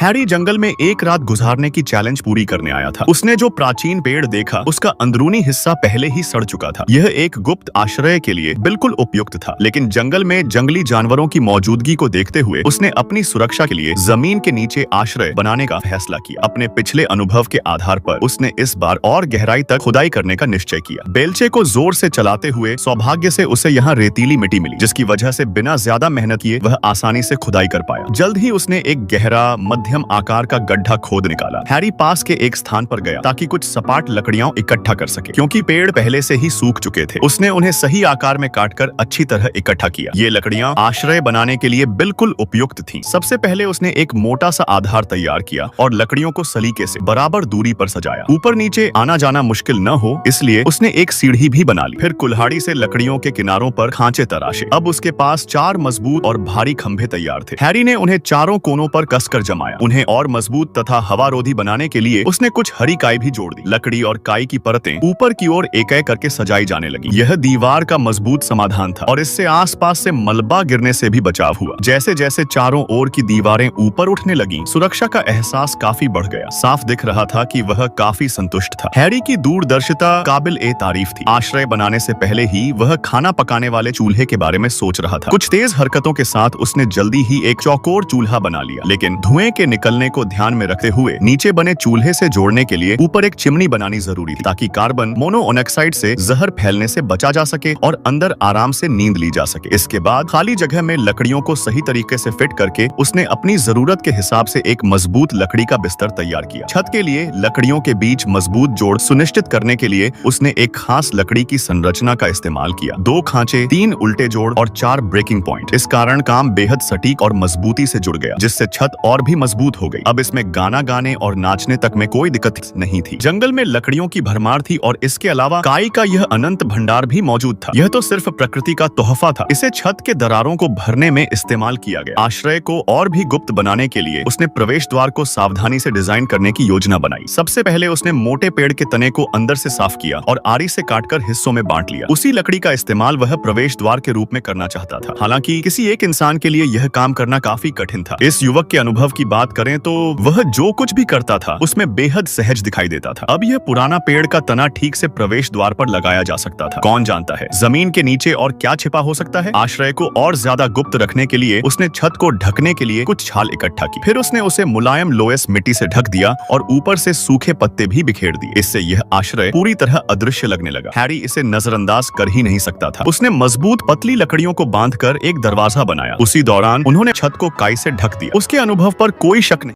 Harry जंगल में एक रात गुजारने की चैलेंज पूरी करने आया था। उसने जो प्राचीन पेड़ देखा उसका अंदरूनी हिस्सा पहले ही सड़ चुका था। यह एक गुप्त आश्रय के लिए बिल्कुल उपयुक्त था, लेकिन जंगल में जंगली जानवरों की मौजूदगी को देखते हुए उसने अपनी सुरक्षा के लिए जमीन के नीचे आश्रय बनाने का फैसला किया। अपने पिछले अनुभव के आधार पर उसने इस बार और गहराई तक खुदाई करने का निश्चय किया। बेलचे को जोर से चलाते हुए सौभाग्य से उसे यहाँ रेतीली मिट्टी मिली, जिसकी वजह से बिना ज्यादा मेहनत किए वह आसानी से खुदाई कर पाया। जल्द ही उसने एक गहरा मध्यम आकार का गड्ढा खोद निकाला। हैरी पास के एक स्थान पर गया ताकि कुछ सपाट लकड़ियां इकट्ठा कर सके, क्योंकि पेड़ पहले से ही सूख चुके थे। उसने उन्हें सही आकार में काटकर अच्छी तरह इकट्ठा किया। ये लकड़ियां आश्रय बनाने के लिए बिल्कुल उपयुक्त थीं। सबसे पहले उसने एक मोटा सा आधार तैयार किया और लकड़ियों को सलीके से बराबर दूरी पर सजाया। ऊपर नीचे आना जाना मुश्किल न हो, इसलिए उसने एक सीढ़ी भी बना ली। फिर कुल्हाड़ी से लकड़ियों के किनारों पर खांचे तराशे। अब उसके पास 4 मजबूत और भारी खंभे तैयार थे। हैरी ने उन्हें चारों कोनों पर कसकर जमाया। उन्हें और मजबूत तथा हवारोधी बनाने के लिए उसने कुछ हरी काई भी जोड़ दी। लकड़ी और काई की परतें ऊपर की ओर एक-एक करके सजाई जाने लगी। यह दीवार का मजबूत समाधान था और इससे आसपास से मलबा गिरने से भी बचाव हुआ। जैसे जैसे चारों ओर की दीवारें ऊपर उठने लगीं, सुरक्षा का एहसास काफी बढ़ गया। साफ दिख रहा था कि वह काफी संतुष्ट था। हैरी की दूरदर्शिता काबिल ए तारीफ थी। आश्रय बनाने से पहले ही वह खाना पकाने वाले चूल्हे के बारे में सोच रहा था। कुछ तेज हरकतों के साथ उसने जल्दी ही एक चौकोर चूल्हा बना लिया, लेकिन धुएं के निकलने को ध्यान में रखते हुए नीचे बने चूल्हे से जोड़ने के लिए ऊपर एक चिमनी बनानी जरूरी थी, ताकि कार्बन मोनोऑक्साइड से जहर फैलने से बचा जा सके और अंदर आराम से नींद ली जा सके। इसके बाद खाली जगह में लकड़ियों को सही तरीके से फिट करके उसने अपनी जरूरत के हिसाब से एक मजबूत लकड़ी का बिस्तर तैयार किया। छत के लिए लकड़ियों के बीच मजबूत जोड़ सुनिश्चित करने के लिए उसने एक खास लकड़ी की संरचना का इस्तेमाल किया। 2 खांचे, 3 उल्टे जोड़ और 4 ब्रेकिंग पॉइंट। इस कारण काम बेहद सटीक और मजबूती से जुड़ गया, जिससे छत और भी मजबूत हो गई। अब इसमें गाना गाने और नाचने तक में कोई दिक्कत नहीं थी। जंगल में लकड़ियों की भरमार थी और इसके अलावा काई का यह अनंत भंडार भी मौजूद था। यह तो सिर्फ प्रकृति का तोहफा था। इसे छत के दरारों को भरने में इस्तेमाल किया गया। आश्रय को और भी गुप्त बनाने के लिए उसने प्रवेश द्वार को सावधानी से डिजाइन करने की योजना बनाई। सबसे पहले उसने मोटे पेड़ के तने को अंदर से साफ किया और आरी से काटकर हिस्सों में बांट लिया। उसी लकड़ी का इस्तेमाल वह प्रवेश द्वार के रूप में करना चाहता था। हालांकि किसी एक इंसान के लिए यह काम करना काफी कठिन था। इस युवक के अनुभव की बात करें तो वह जो कुछ भी करता था उसमें बेहद सहज दिखाई देता था। अब यह पुराना पेड़ का तना ठीक से प्रवेश द्वार पर लगाया जा सकता था। कौन जानता है जमीन के नीचे और क्या छिपा हो सकता है। आश्रय को और ज्यादा गुप्त रखने के लिए उसने छत को ढकने के लिए कुछ छाल इकट्ठा की। फिर उसने उसे मुलायम लोएस मिट्टी से ढक दिया और ऊपर से सूखे पत्ते भी बिखेर दिए। इससे यह आश्रय पूरी तरह अदृश्य लगने लगा। हैरी इसे नजरअंदाज कर ही नहीं सकता था। उसने मजबूत पतली लकड़ियों को बांधकर एक दरवाजा बनाया। उसी दौरान उन्होंने छत को काई से ढक दिया। उसके अनुभव पर कोई शक नहीं।